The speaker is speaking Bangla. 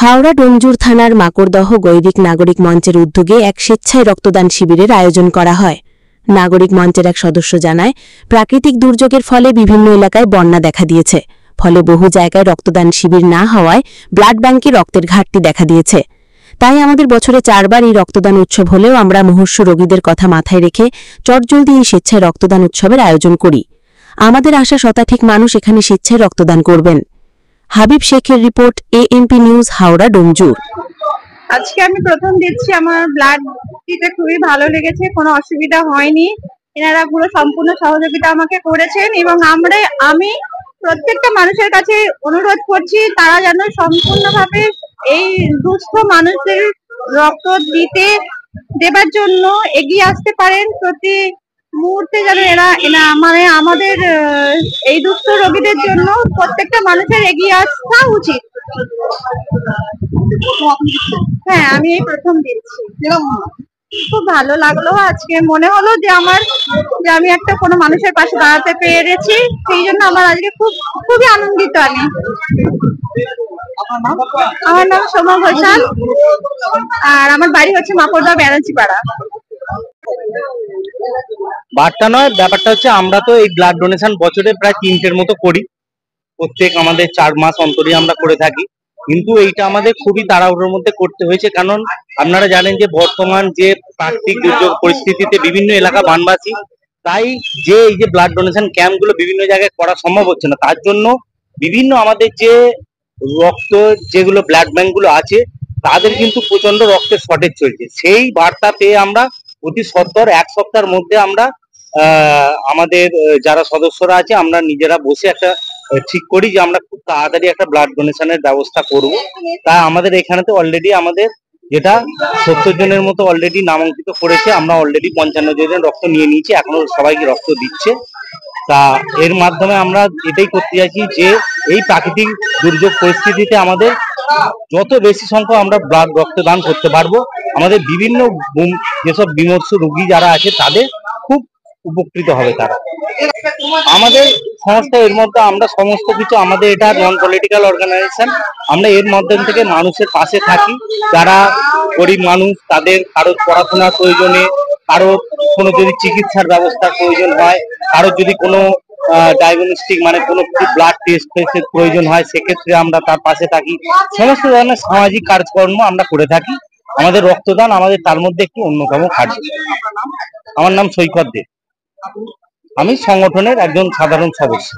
হাওড়া ডোমজুর থানার মাকড়দহ গৈরিক নাগরিক মঞ্চের উদ্যোগে এক স্বেচ্ছায় রক্তদান শিবিরের আয়োজন করা হয়। নাগরিক মঞ্চের এক সদস্য জানায়, প্রাকৃতিক দুর্যোগের ফলে বিভিন্ন এলাকায় বন্যা দেখা দিয়েছে। ফলে বহু জায়গায় রক্তদান শিবির না হওয়ায় ব্লাড ব্যাংকে রক্তের ঘাটতি দেখা দিয়েছে। তাই আমাদের বছরে 4 বার এই রক্তদান উৎসব হলেও আমরা মুমূর্ষু রোগীদের কথা মাথায় রেখে চটজলদি এই স্বেচ্ছায় রক্তদান উৎসবের আয়োজন করি। আমাদের আশা শতাধিক মানুষ এখানে স্বেচ্ছায় রক্তদান করবেন। হাবিব শেখের report, ANP news, Howrah Domjur. আজকে আমি প্রথম দিচ্ছি, আমার ব্লাড দিতে খুবই ভালো লেগেছে, কোনো অসুবিধা হয়নি। এনারা পুরো সম্পূর্ণ সহযোগিতা আমাকে করেছেন এবং আমি প্রত্যেকটা মানুষের কাছে অনুরোধ করছি তারা যেন সম্পূর্ণভাবে এই দুস্থ মানুষদের রক্ত দেবার জন্য এগিয়ে আসতে পারেন। প্রতি মুহূর্তে যেন এরা মানে আমাদের এই দুস্থ রোগীদের জন্য প্রত্যেকটা মানুষের এগিয়ে আসা উচিত। হ্যাঁ, আমি এই প্রথম দিচ্ছি। খুব ভালো লাগলো। আজকে মনে হলো যে আমি একটা কোনো মানুষের পাশে দাঁড়াতে পেরেছি, সেই জন্য আমার আজকে খুবই আনন্দিত আমি। আমার নাম সোমা ঘোষাল, আর আমার বাড়ি হচ্ছে মাকড়দহ ব্যানার্জি পাড়া। বার্তা নয়, ব্যাপারটা হচ্ছে আমরা তো এই ব্লাড ডোনেশন বছরে প্রায় 3টের মতো করি। প্রত্যেক আমাদের 4 মাস অন্তরই আমরা করে থাকি, কিন্তু এইটা আমাদের খুবই তাড়াহুড়োর মধ্যে করতে হয়েছে। কারণ আপনারা জানেন যে বর্তমান যে প্রাকৃতিক দুর্যোগ পরিস্থিতিতে বিভিন্ন এলাকা বানবাসী, তাই এই যে ব্লাড ডোনেশন ক্যাম্পগুলো বিভিন্ন জায়গায় করা সম্ভব হচ্ছে না। তার জন্য বিভিন্ন আমাদের যে রক্ত যেগুলো ব্লাড ব্যাংকগুলো আছে তাদের কিন্তু প্রচন্ড রক্তের শর্টেজ চলছে। সেই বার্তা পেয়ে আমরা অতি সত্বর 1 সপ্তাহের মধ্যে আমরা আমাদের যারা সদস্যরা আছে আমরা নিজেরা বসে একটা ঠিক করি যে আমরা খুব তাড়াতাড়ি একটা ব্লাড ডোনেশনের ব্যবস্থা করব। তাই আমাদের এখানেতে অলরেডি আমাদের যেটা 70 জনের মতো অলরেডি নামাঙ্কিত করেছে। আমরা অলরেডি 55 জনের রক্ত নিয়ে নিয়েছি, এখনো সবাইকে রক্ত দিচ্ছে। তা এর মাধ্যমে আমরা এটাই করতে চাইছি যে এই প্রাকৃতিক দুর্যোগ পরিস্থিতিতে আমাদের যত বেশি সংখ্যক আমরা ব্লাড রক্তদান করতে পারবো, আমাদের বিভিন্ন যেসব বিমর্ষ রোগী যারা আছে তাদের খুব উপকৃত হবে তারা। আমাদের সংস্থা এর মধ্যে আমরা সমস্ত কিছু, আমাদের এটা নন পলিটিক্যাল অর্গানাইজেশন, আমরা এর মাধ্যম থেকে মানুষের পাশে থাকি। যারা গরিব মানুষ, তাদের কারো পড়াশোনার প্রয়োজনে, কারো কোনো যদি চিকিৎসার ব্যবস্থার প্রয়োজন হয়, কারো যদি কোনো ডায়াগনস্টিক মানে কোনো ব্লাড টেস্টের প্রয়োজন হয়, সেক্ষেত্রে আমরা তার পাশে থাকি। সমস্ত ধরনের সামাজিক কাজকর্ম আমরা করে থাকি। আমাদের রক্তদান আমাদের তার মধ্যে একটি অন্যতম কার্য। আমার নাম সৈকত দে, আমি সংগঠনের একজন সাধারণ সদস্য।